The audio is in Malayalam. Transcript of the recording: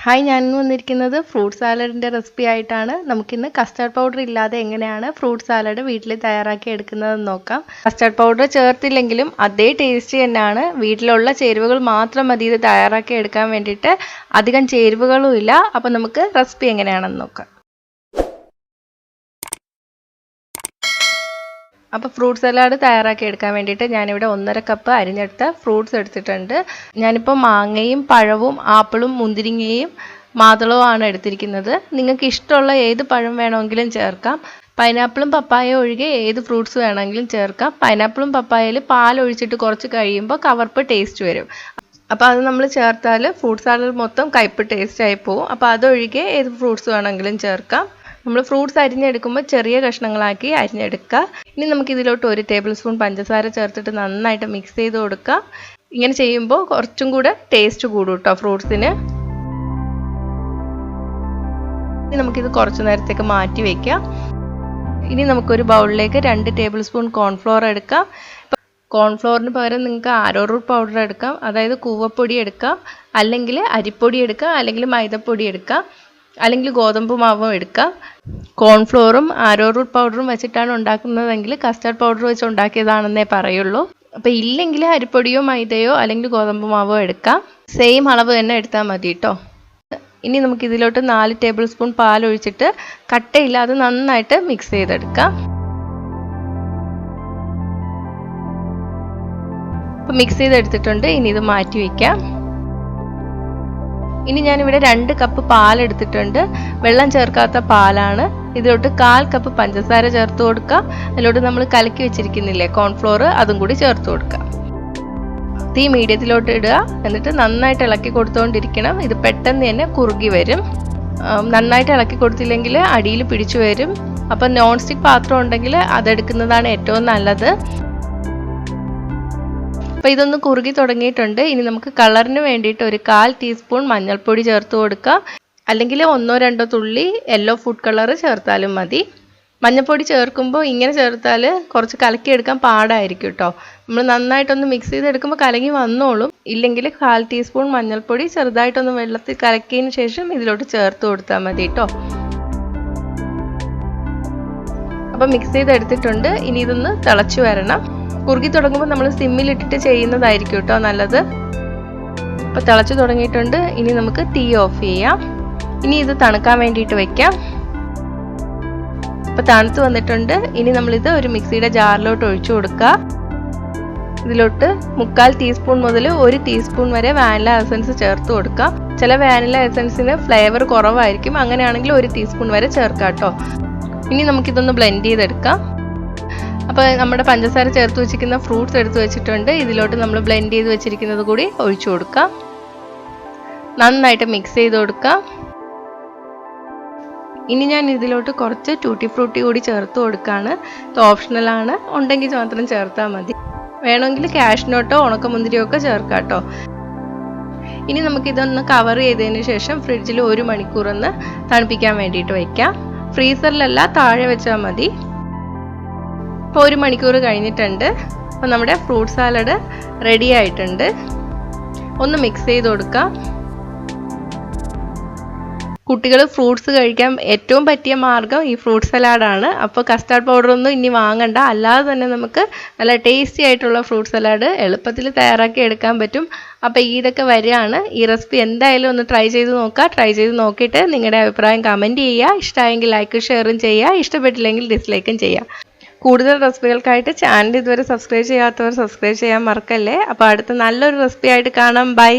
ഹായ്, ഞാനിന്ന് വന്നിരിക്കുന്നത് ഫ്രൂട്ട് സാലഡിൻ്റെ റെസിപ്പി ആയിട്ടാണ്. നമുക്കിന്ന് കസ്റ്റർഡ് പൗഡർ ഇല്ലാതെ എങ്ങനെയാണ് ഫ്രൂട്ട് സാലഡ് വീട്ടിൽ തയ്യാറാക്കി എടുക്കുന്നതെന്ന് നോക്കാം. കസ്റ്റർഡ് പൗഡർ ചേർത്തില്ലെങ്കിലും അതേ ടേസ്റ്റ് തന്നെയാണ്. വീട്ടിലുള്ള ചേരുവകൾ മാത്രം മതി ഇത് തയ്യാറാക്കി എടുക്കാൻ വേണ്ടിയിട്ട്. അധികം ചേരുവകളും ഇല്ല. അപ്പോൾ നമുക്ക് റെസിപ്പി എങ്ങനെയാണെന്ന് നോക്കാം. അപ്പോൾ ഫ്രൂട്ട് സലാഡ് തയ്യാറാക്കി എടുക്കാൻ വേണ്ടിയിട്ട് ഞാനിവിടെ 1.5 കപ്പ് അരിഞ്ഞെടുത്ത ഫ്രൂട്ട്സ് എടുത്തിട്ടുണ്ട്. ഞാനിപ്പോൾ മാങ്ങയും പഴവും ആപ്പിളും മുന്തിരിങ്ങയും മാതളവും ആണ് എടുത്തിരിക്കുന്നത്. നിങ്ങൾക്ക് ഇഷ്ടമുള്ള ഏത് പഴം വേണമെങ്കിലും ചേർക്കാം. പൈനാപ്പിളും പപ്പായ ഒഴികെ ഏത് ഫ്രൂട്ട്സ് വേണമെങ്കിലും ചേർക്കാം. പൈനാപ്പിളും പപ്പായയിൽ പാൽ ഒഴിച്ചിട്ട് കുറച്ച് കഴിയുമ്പോൾ കവർപ്പ് ടേസ്റ്റ് വരും. അപ്പോൾ അത് നമ്മൾ ചേർത്താൽ ഫ്രൂട്ട് സാലഡ് മൊത്തം കയ്പ്പ് ടേസ്റ്റ് ആയി പോകും. അപ്പോൾ അതൊഴികെ ഏത് ഫ്രൂട്ട്സ് വേണമെങ്കിലും ചേർക്കാം. നമ്മൾ ഫ്രൂട്ട്സ് അരിഞ്ഞെടുക്കുമ്പോൾ ചെറിയ കഷ്ണങ്ങളാക്കി അരിഞ്ഞെടുക്കുക. ഇനി നമുക്ക് ഇതിലോട്ട് 1 ടേബിൾ സ്പൂൺ പഞ്ചസാര ചേർത്തിട്ട് നന്നായിട്ട് മിക്സ് ചെയ്ത് കൊടുക്കുക. ഇങ്ങനെ ചെയ്യുമ്പോൾ കുറച്ചും കൂടെ ടേസ്റ്റ് കൂടും കേട്ടോ ഫ്രൂട്ട്സിന്. ഇനി നമുക്കിത് കുറച്ച് നേരത്തേക്ക് മാറ്റി വയ്ക്കാം. ഇനി നമുക്കൊരു ബൗളിലേക്ക് 2 ടേബിൾ സ്പൂൺ കോൺഫ്ലോർ എടുക്കാം. കോൺഫ്ലോറിന് പകരം നിങ്ങൾക്ക് ആരോറൂട്ട് പൗഡർ എടുക്കാം, അതായത് കൂവപ്പൊടി എടുക്കാം, അല്ലെങ്കിൽ അരിപ്പൊടി എടുക്കാം, അല്ലെങ്കിൽ മൈദപ്പൊടി എടുക്കാം, അല്ലെങ്കിൽ ഗോതമ്പ് മാവും എടുക്കാം. കോൺഫ്ലോറും ആരോറൂട്ട് പൗഡറും വെച്ചിട്ടാണ് ഉണ്ടാക്കുന്നതെങ്കിൽ കസ്റ്റർഡ് പൗഡർ വെച്ച് ഉണ്ടാക്കിയതാണെന്നേ പറയുള്ളൂ. അപ്പോൾ ഇല്ലെങ്കിൽ അരിപ്പൊടിയോ മൈദയോ അല്ലെങ്കിൽ ഗോതമ്പ് മാവോ എടുക്കാം. സെയിം അളവ് തന്നെ എടുത്താൽ മതി കേട്ടോ. ഇനി നമുക്ക് ഇതിലോട്ട് 4 ടേബിൾ സ്പൂൺ പാൽ ഒഴിച്ചിട്ട് കട്ടയില്ലാതെ നന്നായിട്ട് മിക്സ് ചെയ്തെടുക്കാം. അപ്പോൾ മിക്സ് ചെയ്തെടുത്തിട്ടുണ്ട്. ഇനി ഇത് മാറ്റി വയ്ക്കാം. ഇനി ഞാനിവിടെ 2 കപ്പ് പാൽ എടുത്തിട്ടുണ്ട്. വെള്ളം ചേർക്കാത്ത പാലാണ്. ഇതിലോട്ട് 1/4 കപ്പ് പഞ്ചസാര ചേർത്ത് കൊടുക്കാം. അതിലോട്ട് നമ്മൾ കലക്കി വെച്ചിരിക്കുന്നില്ലേ കോൺഫ്ലോർ, അതും കൂടി ചേർത്ത് കൊടുക്കാം. തീ മീഡിയത്തിലോട്ട് ഇടുക. എന്നിട്ട് നന്നായിട്ട് ഇളക്കി കൊടുത്തുകൊണ്ടിരിക്കണം. ഇത് പെട്ടെന്ന് തന്നെ കുറുകി വരും. നന്നായിട്ട് ഇളക്കി കൊടുത്തില്ലെങ്കിൽ അടിയിൽ പിടിച്ചു വരും. അപ്പം നോൺ സ്റ്റിക്ക് പാത്രം ഉണ്ടെങ്കിൽ അതെടുക്കുന്നതാണ് ഏറ്റവും നല്ലത്. അപ്പോൾ ഇതൊന്ന് കുറുകി തുടങ്ങിയിട്ടുണ്ട്. ഇനി നമുക്ക് കളറിന് വേണ്ടിയിട്ട് ഒരു 1/4 ടീസ്പൂൺ മഞ്ഞൾപ്പൊടി ചേർത്ത് കൊടുക്കാം. അല്ലെങ്കിൽ 1-2 തുള്ളി യെല്ലോ ഫുഡ് കളർ ചേർത്താലും മതി. മഞ്ഞൾപ്പൊടി ചേർക്കുമ്പോൾ ഇങ്ങനെ ചേർത്താൽ കുറച്ച് കലക്കിയെടുക്കാൻ പാടായിരിക്കും കേട്ടോ. നമ്മൾ നന്നായിട്ടൊന്ന് മിക്സ് ചെയ്തെടുക്കുമ്പോൾ കലങ്ങി വന്നോളും. ഇല്ലെങ്കിൽ 1/4 ടീസ്പൂൺ മഞ്ഞൾപ്പൊടി ചെറുതായിട്ടൊന്ന് വെള്ളത്തിൽ കലക്കിയതിന് ശേഷം ഇതിലോട്ട് ചേർത്ത് കൊടുത്താൽ മതി കേട്ടോ. അപ്പോൾ മിക്സ് ചെയ്തെടുത്തിട്ടുണ്ട്. ഇനി ഇതൊന്ന് തിളച്ച് വരണം. കുറുകി തുടങ്ങുമ്പോൾ നമ്മൾ സിമ്മിലിട്ടിട്ട് ചെയ്യുന്നതായിരിക്കും കേട്ടോ നല്ലത്. അപ്പോൾ തിളച്ച് തുടങ്ങിയിട്ടുണ്ട്. ഇനി നമുക്ക് തീ ഓഫ് ചെയ്യാം. ഇനി ഇത് തണുക്കാൻ വേണ്ടിയിട്ട് വെക്കാം. അപ്പോൾ തണുത്ത് വന്നിട്ടുണ്ട്. ഇനി നമ്മളിത് ഒരു മിക്സിയുടെ ജാറിലോട്ട് ഒഴിച്ചു കൊടുക്കുക. ഇതിലോട്ട് 1/4 ടീസ്പൂൺ മുതൽ 1 ടീസ്പൂൺ വരെ വാനില എസൻസ് ചേർത്ത് കൊടുക്കാം. ചില വാനില എസൻസിന് ഫ്ലേവർ കുറവായിരിക്കും. അങ്ങനെയാണെങ്കിൽ 1 ടീസ്പൂൺ വരെ ചേർക്കാം കേട്ടോ. ഇനി നമുക്കിതൊന്ന് ബ്ലെൻഡ് ചെയ്തെടുക്കാം. അപ്പോൾ നമ്മുടെ പഞ്ചസാര ചേർത്ത് വെച്ചിരിക്കുന്ന ഫ്രൂട്ട്സ് എടുത്ത് വെച്ചിട്ടുണ്ട്. ഇതിലോട്ട് നമ്മൾ ബ്ലെൻഡ് ചെയ്ത് വെച്ചിരിക്കുന്നത് കൂടി ഒഴിച്ചു കൊടുക്കാം. നന്നായിട്ട് മിക്സ് ചെയ്ത് കൊടുക്കാം. ഇനി ഞാൻ ഇതിലോട്ട് കുറച്ച് ടൂട്ടി ഫ്രൂട്ടി കൂടി ചേർത്ത് കൊടുക്കുകയാണ്. ഇത് ഓപ്ഷണലാണ്, ഉണ്ടെങ്കിൽ മാത്രം ചേർത്താൽ മതി. വേണമെങ്കിൽ കാഷ്നട്ടോ ഉണക്കമുന്തിരിയോ ഒക്കെ ചേർക്കാം കേട്ടോ. ഇനി നമുക്കിതൊന്ന് കവർ ചെയ്തതിന് ശേഷം ഫ്രിഡ്ജിൽ 1 മണിക്കൂർ ഒന്ന് തണുപ്പിക്കാൻ വേണ്ടിയിട്ട് വയ്ക്കാം. ഫ്രീസറിലല്ല, താഴെ വെച്ചാൽ മതി. ഇപ്പോൾ 1 മണിക്കൂർ കഴിഞ്ഞിട്ടുണ്ട്. അപ്പോൾ നമ്മുടെ ഫ്രൂട്ട് സാലഡ് റെഡി ആയിട്ടുണ്ട്. ഒന്ന് മിക്സ് ചെയ്ത് കൊടുക്കാം. കുട്ടികൾ ഫ്രൂട്ട്സ് കഴിക്കാൻ ഏറ്റവും പറ്റിയ മാർഗ്ഗം ഈ ഫ്രൂട്ട് സലാഡാണ്. അപ്പോൾ കസ്റ്റാർഡ് പൗഡറൊന്നും ഇനി വാങ്ങണ്ട. അല്ലാതെ തന്നെ നമുക്ക് നല്ല ടേസ്റ്റി ആയിട്ടുള്ള ഫ്രൂട്ട് സലാഡ് എളുപ്പത്തിൽ തയ്യാറാക്കി എടുക്കാൻ പറ്റും. അപ്പോൾ ഇതൊക്കെ വരികയാണ്. ഈ റെസിപ്പി എന്തായാലും ഒന്ന് ട്രൈ ചെയ്ത് നോക്കുക. ട്രൈ ചെയ്ത് നോക്കിയിട്ട് നിങ്ങളുടെ അഭിപ്രായം കമൻറ്റ് ചെയ്യുക. ഇഷ്ടമായെങ്കിൽ ലൈക്കും ഷെയറും ചെയ്യുക. ഇഷ്ടപ്പെട്ടില്ലെങ്കിൽ ഡിസ്ലൈക്കും ചെയ്യുക. കൂടുതൽ റെസിപ്പികൾക്കായിട്ട് ചാനൽ ഇതുവരെ സബ്സ്ക്രൈബ് ചെയ്യാത്തവർ സബ്സ്ക്രൈബ് ചെയ്യാൻ മറക്കല്ലേ. അപ്പോൾ അടുത്ത നല്ലൊരു റെസിപ്പി ആയിട്ട് കാണാം. ബൈ.